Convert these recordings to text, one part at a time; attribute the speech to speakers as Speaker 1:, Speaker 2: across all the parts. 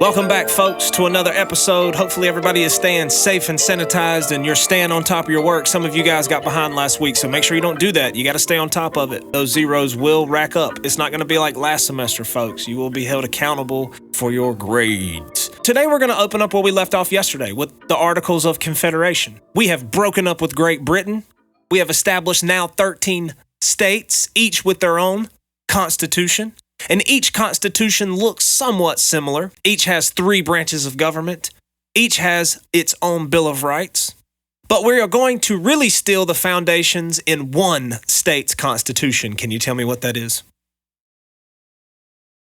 Speaker 1: Welcome back, folks, to another episode. Hopefully everybody is staying safe and sanitized and you're staying on top of your work. Some of you guys got behind last week, so make sure you don't do that. You got to stay on top of it. Those zeros will rack up. It's not going to be like last semester, folks. You will be held accountable for your grades. Today we're going to open up where we left off yesterday with the Articles of Confederation. We have broken up with Great Britain. We have established now 13 states, each with their own constitution. And each constitution looks somewhat similar. Each has 3 branches of government. Each has its own Bill of Rights. But we are going to really steal the foundations in one state's constitution. Can you tell me what that is?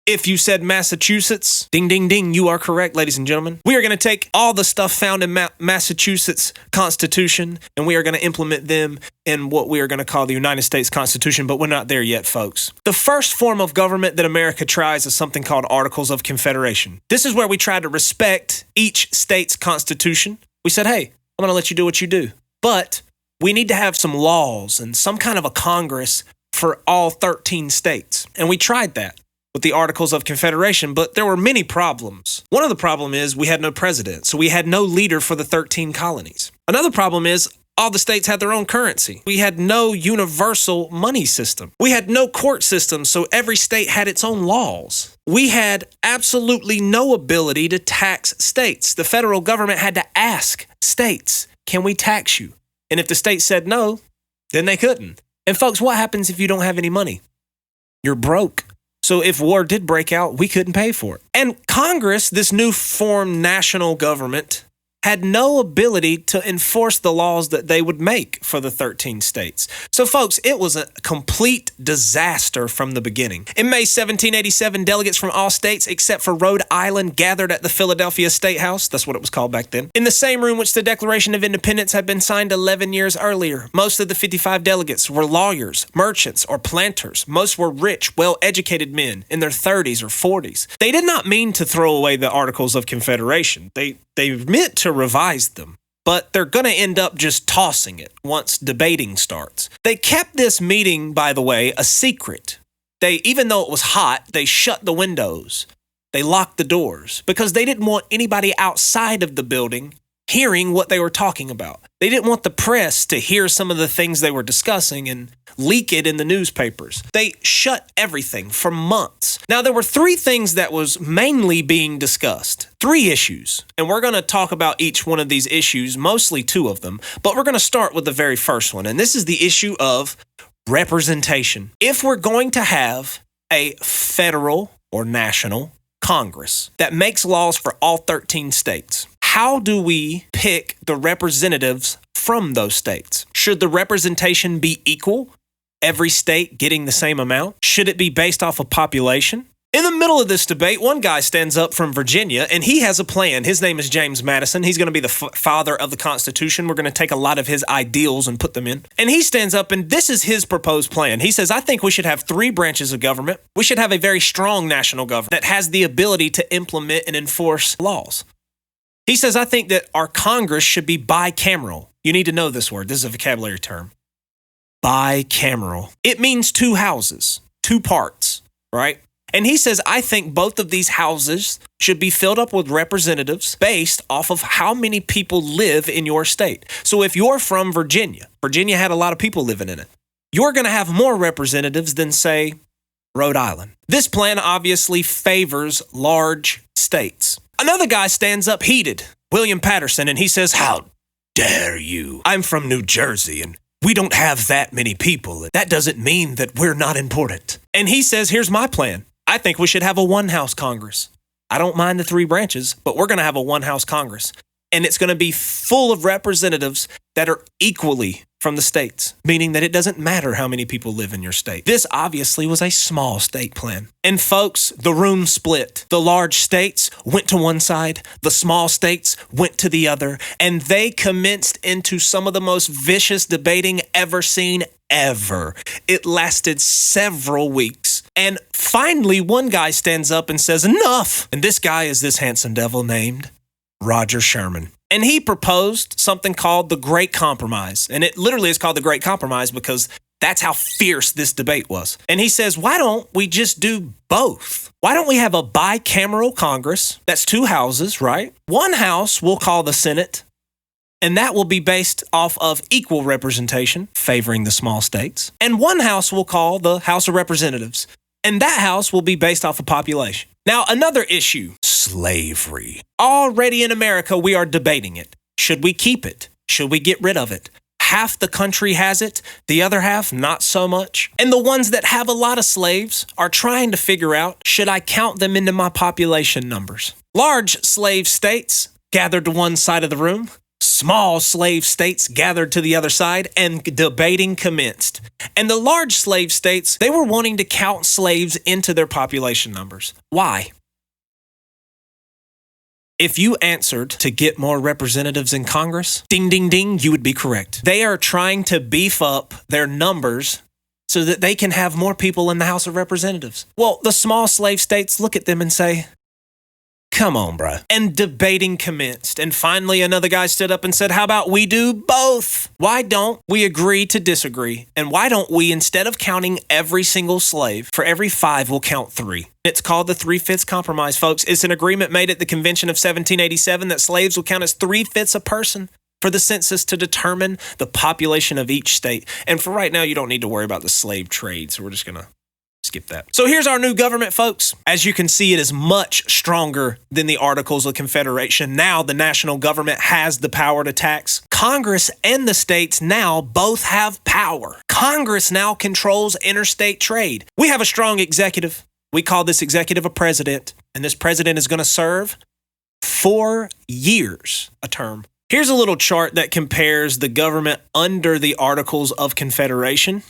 Speaker 1: If you said Massachusetts, ding, ding, ding, you are correct, ladies and gentlemen. We are going to take all the stuff found in Massachusetts Constitution, and we are going to implement them in what we are going to call the United States Constitution, but we're not there yet, folks. The first form of government that America tries is something called Articles of Confederation. This is where we try to respect each state's constitution. We said, hey, I'm going to let you do what you do, but we need to have some laws and some kind of a Congress for all 13 states, and we tried that with the Articles of Confederation, but there were many problems. One of the problems is we had no president, so we had no leader for the 13 colonies. Another problem is all the states had their own currency. We had no universal money system. We had no court system, so every state had its own laws. We had absolutely no ability to tax states. The federal government had to ask states, can we tax you? And if the state said no, then they couldn't. And folks, what happens if you don't have any money? You're broke. So if war did break out, we couldn't pay for it. And Congress, this new formed national government, had no ability to enforce the laws that they would make for the 13 states. So folks, it was a complete disaster from the beginning. In May 1787, delegates from all states except for Rhode Island gathered at the Philadelphia State House. That's what it was called back then. In the same room which the Declaration of Independence had been signed 11 years earlier. Most of the 55 delegates were lawyers, merchants, or planters. Most were rich, well-educated men in their 30s or 40s. They did not mean to throw away the Articles of Confederation. They meant to revise them, but they're going to end up just tossing it once debating starts. They kept this meeting, by the way, a secret. Even though it was hot, they shut the windows. They locked the doors because they didn't want anybody outside of the building hearing what they were talking about. They didn't want the press to hear some of the things they were discussing and leak it in the newspapers. They shut everything for months. Now, there were 3 things that was mainly being discussed, 3 issues, and we're going to talk about each one of these issues, mostly 2 of them, but we're going to start with the very first one, and this is the issue of representation. If we're going to have a federal or national Congress that makes laws for all 13 states, how do we pick the representatives from those states? Should the representation be equal? Every state getting the same amount? Should it be based off of population? In the middle of this debate, one guy stands up from Virginia, and he has a plan. His name is James Madison. He's going to be the father of the Constitution. We're going to take a lot of his ideals and put them in. And he stands up, and this is his proposed plan. He says, I think we should have 3 branches of government. We should have a very strong national government that has the ability to implement and enforce laws. He says, I think that our Congress should be bicameral. You need to know this word. This is a vocabulary term. Bicameral. It means 2 houses, 2 parts, right? And he says, I think both of these houses should be filled up with representatives based off of how many people live in your state. So if you're from Virginia, Virginia had a lot of people living in it, you're going to have more representatives than, say, Rhode Island. This plan obviously favors large states. Another guy stands up heated, William Patterson, and he says, how dare you? I'm from New Jersey, and we don't have that many people. That doesn't mean that we're not important. And he says, here's my plan. I think we should have a one-house Congress. I don't mind the 3 branches, but we're going to have a one-house Congress. And it's going to be full of representatives that are equally from the states, meaning that it doesn't matter how many people live in your state. This obviously was a small state plan. And folks, the room split. The large states went to one side, the small states went to the other, and they commenced into some of the most vicious debating ever seen ever. It lasted several weeks. And finally, one guy stands up and says, enough. And this guy is this handsome devil named Roger Sherman. And he proposed something called the Great Compromise. And it literally is called the Great Compromise because That's how fierce this debate was. And he says, why don't we just do both? Why don't we have a bicameral Congress? That's 2 houses, right? One house we'll call the Senate, and that will be based off of equal representation, favoring the small states. And one house we'll call the House of Representatives, and that house will be based off of population. Now, another issue, slavery. Already in America, we are debating it. Should we keep it? Should we get rid of it? Half the country has it, the other half not so much. And the ones that have a lot of slaves are trying to figure out, should I count them into my population numbers? Large slave states gathered to one side of the room. Small slave states gathered to the other side, and debating commenced. And the large slave states, they were wanting to count slaves into their population numbers. Why? If you answered to get more representatives in Congress, ding, ding, ding, you would be correct. They are trying to beef up their numbers so that they can have more people in the House of Representatives. Well, the small slave states look at them and say, come on, bro. And debating commenced. And finally, another guy stood up and said, how about we do both? Why don't we agree to disagree? And why don't we, instead of counting every single slave, for every 5, we'll count 3. It's called the 3/5 Compromise, folks. It's an agreement made at the Convention of 1787 that slaves will count as 3/5 a person for the census to determine the population of each state. And for right now, you don't need to worry about the slave trade. So we're just going to skip that. So here's our new government, folks. As you can see, it is much stronger than the Articles of Confederation. Now the national government has the power to tax. Congress and the states now both have power. Congress now controls interstate trade. We have a strong executive. We call this executive a president, and this president is going to serve 4 years a term. Here's a little chart that compares the government under the Articles of Confederation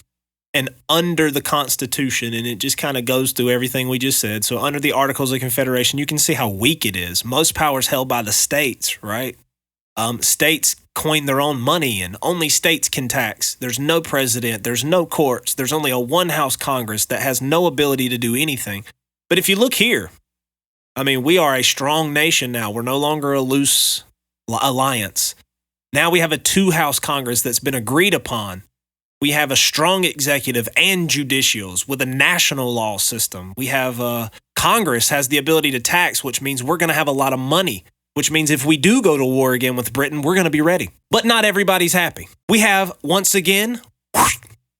Speaker 1: and under the Constitution, and it just kind of goes through everything we just said. So under the Articles of Confederation, you can see how weak it is. Most power is held by the states, right? States coin their own money, and only states can tax. There's no president. There's no courts. There's only a one-house Congress that has no ability to do anything. But if you look here, I mean, we are a strong nation now. We're no longer a loose alliance. Now we have a 2-house Congress that's been agreed upon. We have a strong executive and judicials with a national law system. We have Congress has the ability to tax, which means we're going to have a lot of money, which means if we do go to war again with Britain, we're going to be ready. But not everybody's happy. We have, once again,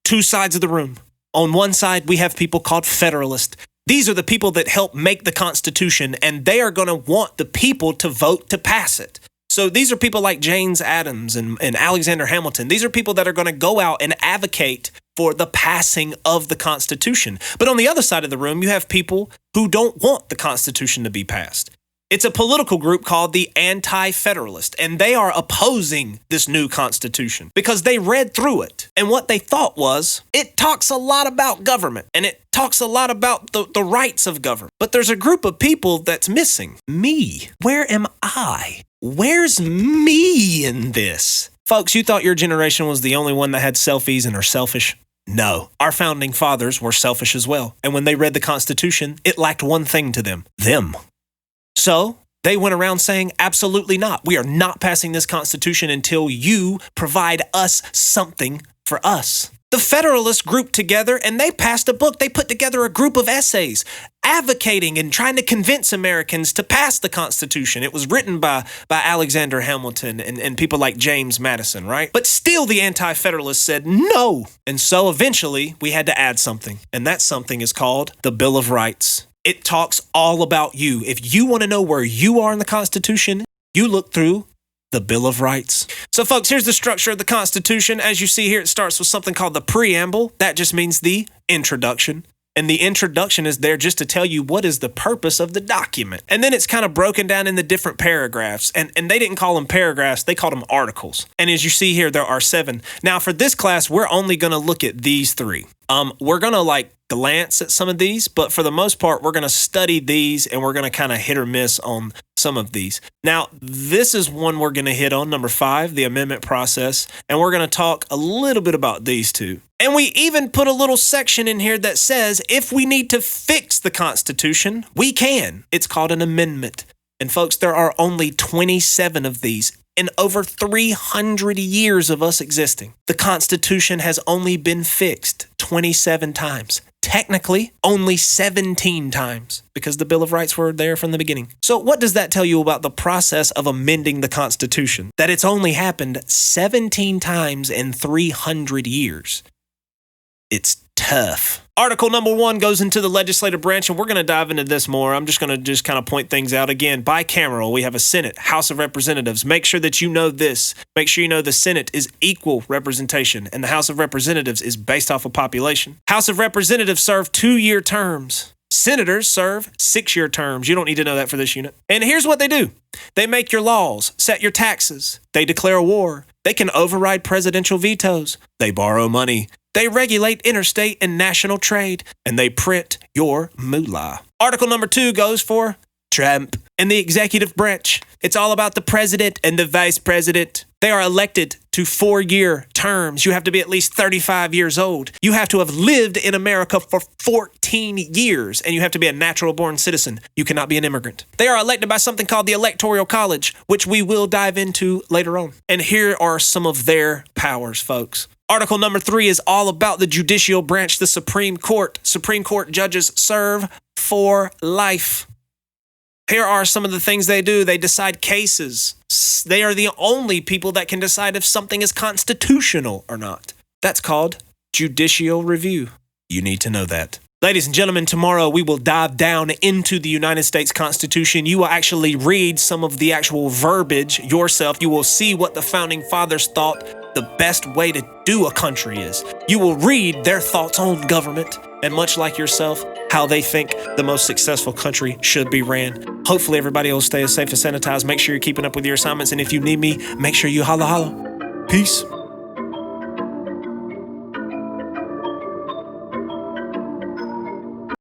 Speaker 1: 2 sides of the room. On one side, we have people called Federalists. These are the people that help make the Constitution, and they are going to want the people to vote to pass it. So these are people like James Adams and Alexander Hamilton. These are people that are going to go out and advocate for the passing of the Constitution. But on the other side of the room, you have people who don't want the Constitution to be passed. It's a political group called the Anti-Federalist, and they are opposing this new Constitution because they read through it. And what they thought was, it talks a lot about government, and it talks a lot about the rights of government. But there's a group of people that's missing. Me. Where am I? Where's me in this? Folks, you thought your generation was the only one that had selfies and are selfish? No. Our founding fathers were selfish as well. And when they read the Constitution, it lacked one thing to them. Them. So they went around saying, absolutely not. We are not passing this Constitution until you provide us something for us. The Federalists grouped together and they passed a book. They put together a group of essays advocating and trying to convince Americans to pass the Constitution. It was written by Alexander Hamilton and people like James Madison, right? But still the Anti-Federalists said no. And so eventually we had to add something. And that something is called the Bill of Rights. It talks all about you. If you want to know where you are in the Constitution, you look through the Bill of Rights. So folks, here's the structure of the Constitution. As you see here, it starts with something called the preamble. That just means the introduction. And the introduction is there just to tell you what is the purpose of the document. And then it's kind of broken down into different paragraphs. And they didn't call them paragraphs, they called them articles. And as you see here, there are 7. Now for this class, we're only going to look at these 3. We're going to glance at some of these, but for the most part, we're going to study these and we're going to kind of hit or miss on some of these. Now, this is one we're going to hit on, number 5, the amendment process, and we're going to talk a little bit about these 2. And we even put a little section in here that says if we need to fix the Constitution, we can. It's called an amendment. And folks, there are only 27 of these in over 300 years of us existing, the Constitution has only been fixed 27 times. Technically, only 17 times, because the Bill of Rights were there from the beginning. So what does that tell you about the process of amending the Constitution? That it's only happened 17 times in 300 years. It's tough. Article number 1 goes into the legislative branch, and we're going to dive into this more. I'm just going to kind of point things out again. Bicameral, we have a Senate, House of Representatives. Make sure that you know this. Make sure you know the Senate is equal representation, and the House of Representatives is based off of population. House of Representatives serve 2-year terms. Senators serve 6-year terms. You don't need to know that for this unit. And here's what they do. They make your laws, set your taxes. They declare war. They can override presidential vetoes. They borrow money. They regulate interstate and national trade, and they print your moolah. Article number 2 goes for Trump and the executive branch. It's all about the president and the vice president. They are elected to 4-year terms. You have to be at least 35 years old. You have to have lived in America for 14 years, and you have to be a natural-born citizen. You cannot be an immigrant. They are elected by something called the Electoral College, which we will dive into later on. And here are some of their powers, folks. Article number 3 is all about the judicial branch, the Supreme Court. Supreme Court judges serve for life. Here are some of the things they do. They decide cases. They are the only people that can decide if something is constitutional or not. That's called judicial review. You need to know that. Ladies and gentlemen, tomorrow we will dive down into the United States Constitution. You will actually read some of the actual verbiage yourself. You will see what the Founding Fathers thought the best way to do a country is. You will read their thoughts on government, and much like yourself, how they think the most successful country should be ran. Hopefully everybody will stay safe and sanitized. Make sure you're keeping up with your assignments, and if you need me, make sure you holla. Peace.